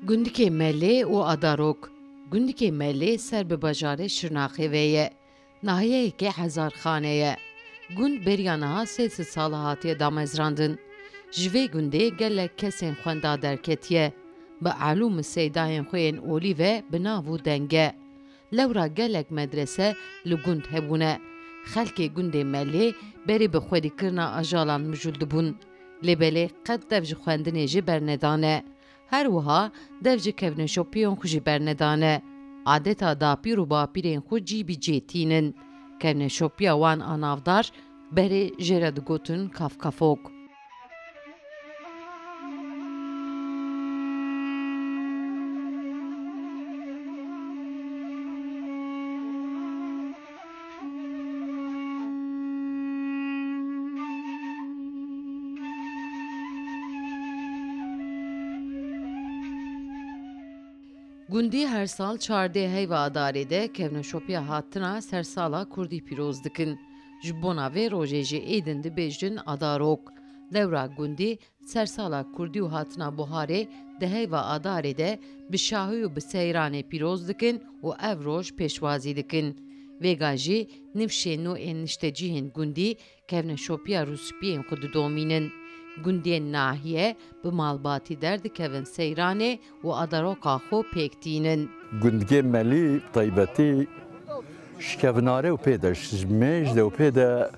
Gundikê Melê û Adarok. Gundikê Melê ser bi bajarê Şirnaxê ve ye. Nahiyeyekê hezarxane ye. Gund beriya niha sê sala hatiye damezrandin. Ji vê gundê gelek kesên xwenda derketiye. Bi elûm seydayên xwe yên olî ve bi nav û denge. Lewra gelek medrese li gund hebûne. Xelkê gundê Melê berî bi xwedîkirina ajalan mijûl dibûn. Lêbelê qet dev ji xwendinê jî bernedane. Her wiha dev ji kevneşopiyên xwe jî bernedane. Adeta dapîr û bapîrên xwe cîbî cêtînin. Kevneşopiya wan a navdar berê jê re digotin kafkafok. Gundî her sal çardê heyva adarê de kevneşopiya hatina sersala Kurdî pîroz dikin. Ji bona vê rojê jî êdin dibêjin Adarok. Lewra gundî sersala Kurdî û hatina buharê di heyva adarê de bi şahî û bi seyranê pîroz dikin û ev roj pêşwazî dikin. Vêga jî nifşên nû ên niştecihên gundî kevneşopiya rûspiyên xwe didomînin. Gundiyên nahiye bi malbatî derdikevin seyranê û Adaroka xwe pêktînin. Gundikê Melî taybetî şikevnare û pê de mêj de û pê de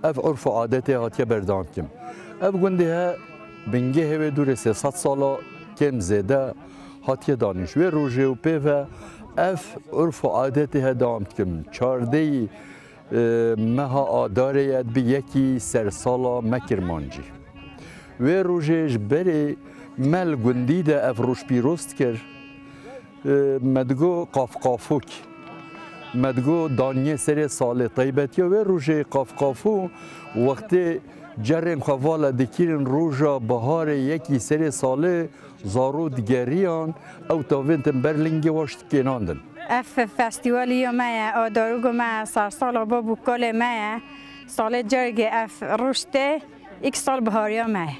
ev urf û adetê hatiye berdankim. Ev gundê he bingehê wê dûrê 300 sala kêm zêde hatiye danîş. Wê rojê û pê ve ev urf û adetê he devam dikim. Çardeyî meha adarê ye bi yekî sersala mekirmancî. Wê rojê ji berê mel gundî de ev roj pîroz dikir. Me digo qafqafok. Me digo daniyê serê salê taybetiya wê rojê qafqafû wextê cerên xwe vala dikîrin roja biharê yekî serê salê zaro digeriyan ew tavên tin ber lingê waş dikênandin. Ev festîwalîya me ye, Adarok me sersala Babû Kalê me ye. Salê cergê ev roj tê, ilk sal bihariya me ye.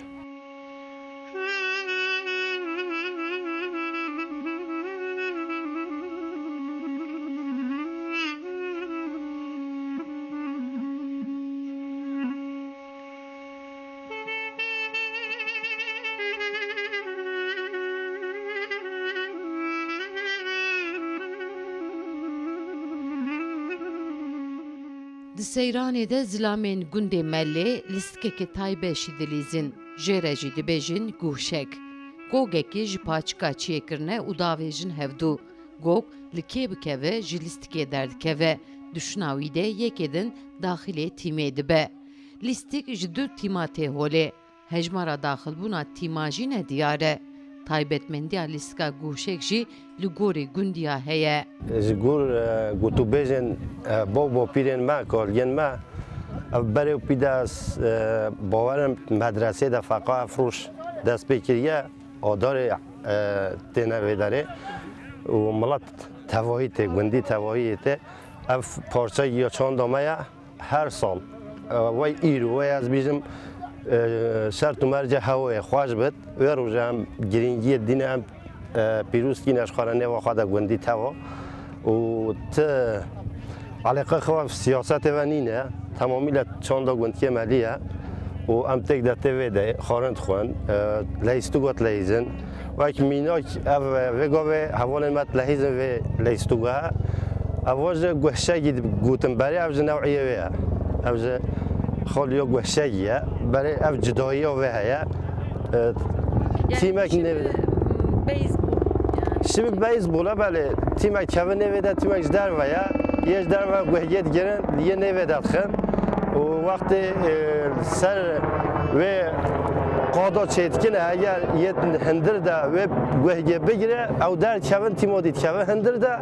Di seyranê de zilamên gundê Melê lîstikekê taybe jî dilîzin. Jê re jî dibêjin gûşek. Gogekî ji paçika çiyêkirine û davê jin hevdû. Gog li kê bikeve ji lîstikê derdikeve. Duşina wî de yekê din daxilê tîmê dibe. Lîstik ji du tîma tê holê. Hejmara daxilbûna tîma jî ne diyar e. Taybetmendiya lîstika gûşek jî li gorî gundiya heye. Ji gor gotûbêjên bopîrên me kalgên me ev berê û pî de bawerim medresê de feqa ev roj dest pê kiriye adarê têne vê derê û milat tevahî tê gundî tevahiyê tê ev parçeyê ya çanda me ye her sal wey îro wey ez bîjim şert û merce hewayê xweş bit wê rojê em girîngiyê dînê em pîrozkîne ji xwe re nêva xwe de gundî teva û ti alêqa xwe siyasetê ve nîne temamîle çanda gundikê Melî ye û em têk de tê vê de xwarin dixwin lehîstûga dilehîzin wek mînak ev vêga wê hevalên me dilehîzin vê lehîstûga he ev ji guhşegî gotin berê ev ji newîyê wê ye ev ji xaliya guhşegî ye berê ev cidayiya wê heye tîmek nêvê Şimdi beyzbola belê tîmek kevin nêvê de tîmek ji derve ye yê ji derve guhgê digirin yê nêvê de dixin û wextê ser wê qada çêdikine eger yê hindir de wê guhgê bigire ew derkevin tîma dîtkevin hindir de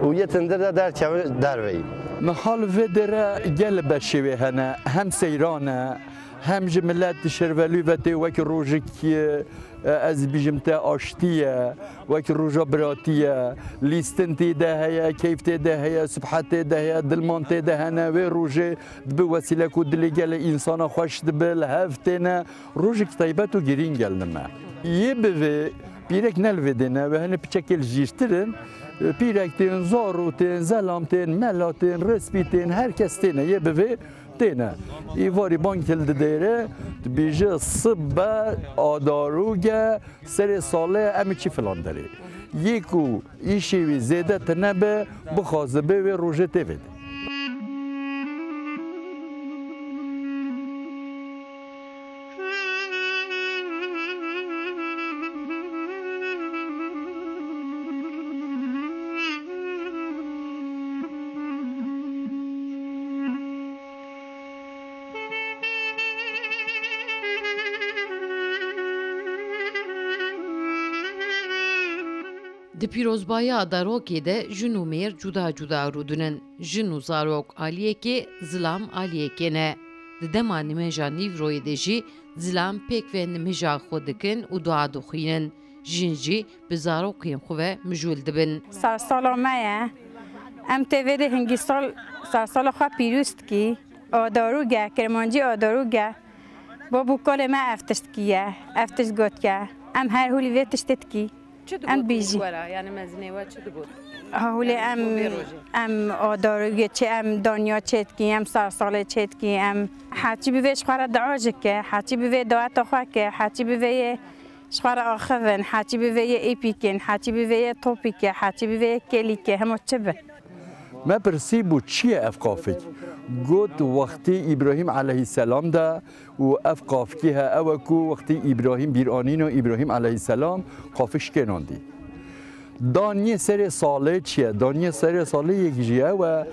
û yê hindir de derkevin derveyî. Mihal vê dere gel beşêvê hene hem seyran e hem ji millet dişirvelû ve tê wekî rojekî ez bîjim te aştî ye wekî roja biratî ye lîstin tê de heye keyf tê de heye sibhetê de heye dilman tê de hene wê rojê dibi wesîle ku dilê gelê însana xweş dibe li hev têne rojek taybet û girîn gelnime. Yê bi vê پیرک نلودینه و هنه پچکل جیشترن پیرک تین زارو تین زلام تین ملا تین رسپی تین هر کس تینه یه بوی تینه ایواری بانک تل دیره بیجه صبح آداروگه سر ساله امی چی فلان داره یکو ایشی وی زیده تنبه بخوازه به روژه تیوید Di pîrozbaya Darokê de jin û mêr cuda cuda rûdinin. Jin û zarok aliyekê, zilam aliyekê ne. Di dema nimêja Nîvroyê de jî zilam pêk ve nimêja xwe dikin û dua dixwînin. Jin jî bi zarokên xwe ve mijûl dibin. Sarsala me ye em tevê de hingî sarsala xwe pîrûz dikî adarûge kermancî adarûge bo bû kolê me ev tiştkî ye ev tişt gotke em her hûlî vê tiştê dikî em bîjî Yani mezine ve çi digot? hûlê em adarûge çê em danya çêtkî em sarsalê çêtkî em heçî bi vê ji xwe re dua jike heçî bi vê daweta xwe ke heçî bi vê yê ji xwe re axivin heçî bi vê yê êpîkin heçî bi vê yê topîke heçî bi vê yê kelîke hemû çi bi ما پرسی بو چیه اف قافک گوت وقتی ابراهیم علیه السلام ده و اف قافکی ها اوکو وقتی ابراهیم بیرانین و ابراهیم علیه السلام قافش کناندی دانیه سر ساله چیه؟ دانیه سر ساله یک جیه و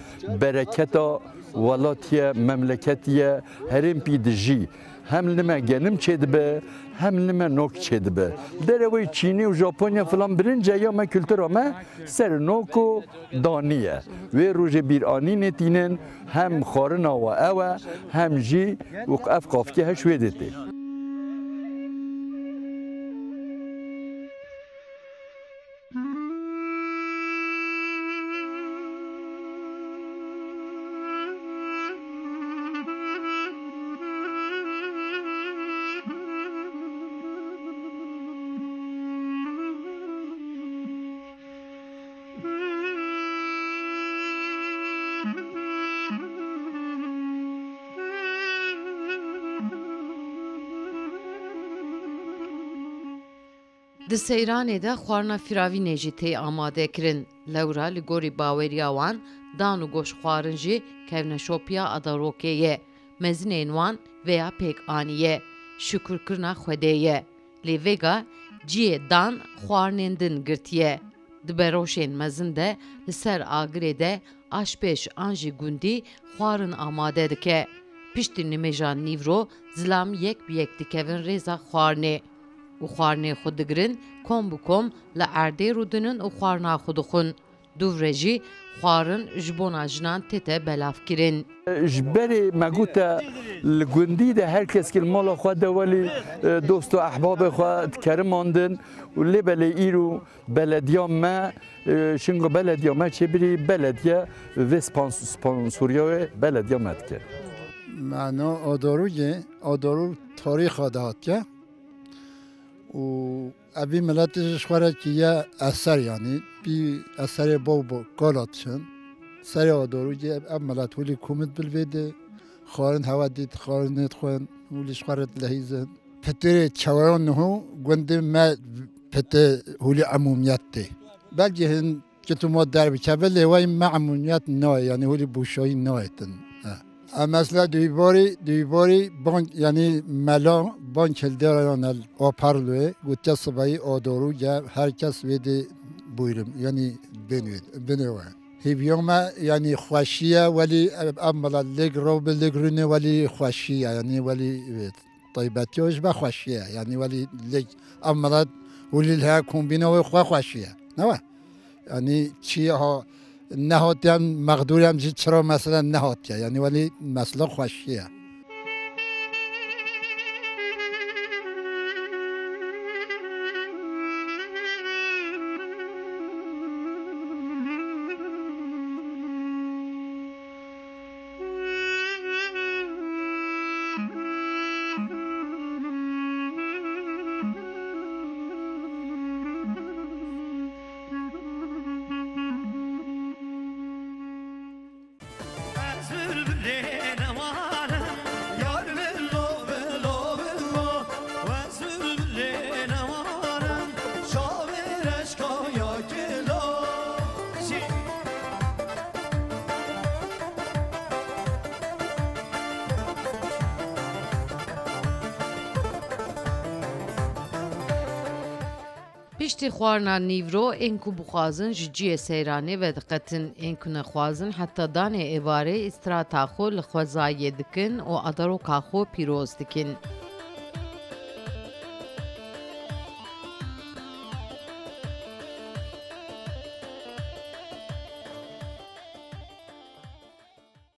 برکتا ولاتیه مملکتیه هرم پیدجی هم نما گنم چید به هم نما نوک چید به در اوی چینی و ژاپنیا فلان برنجه یا ما کلتور ما سر نوکو دانیه و روز بیرانی نتینن هم خارنا و اوه هم جی و اف قافکی هش ویدتی Di seyranê de xwarina firavînê jî tê amade kirin. Lewra li gorî baweriya wan dan û goş xwarin jî kevne şopiya Adarokê ye. Mezinên wan veya pêk anî ye. Şükürkirina Xwedê ye. Lê vêga ciyê dan xwarinên din girtiye. Di beroşên mezin de li ser agirê de aşpêş an jî gundî xwarin amade dike. Piştî nimêja Nîvro zilam yek bi yek dikevin rêza xwarinê. û xwarinê xwe digirin kom bi kom li erdê rûdinin û xwarina xwe dixwin. Dûvre jî xwarin ji bona jinan tête belavkirin. جبري مقوتا الجندي ده هركس كل مالا خوا دولي دوست واحباب خوا تكرم عندن واللي بلي ايرو بلديا ما شنو بلديا ما تشبري بلديا في سبونسوريا بلديا ما تك معنا آدارو تاریخ دهاتیه و ابی ملتش خوره که یه اثر یعنی بی اثر با گالاتشن سری آدارو که اب ملت ولی کومت بالویده خارن هوا دید خارن نت خوان ولی شخارت لحیزن پتر چواران نهو گنده ما پتر ولی عمومیت ده بلکه هن که تو ما در بکبل وای ما عمومیت نه یعنی ولی بوشایی نهایتن مثلا دویباری بانک یعنی ملا بانک هلدران آپارلوه گوته صبحی آدارو یا هر کس ویده بویرم یعنی بنوه هیویوم یعنی خوشیه ولی املا لگرو بلگرونه ولی خوشیه یعنی ولی طیبتیش با خوشیه یعنی ولی لگ املا ولی له کومبینه و خوشیه نه یعنی چی ها نهاتیان مقدوریم چرا مثلا نهاتیه یعنی ولی مثلا خوشیه Piştî xwarina nîvro ên ku bixwazin ji ciyê seyranê vediqetin ên ku nexwazin heta danê êvarê îstrata xwe li xwezayê dikin û adaroka xwe pîroz dikin.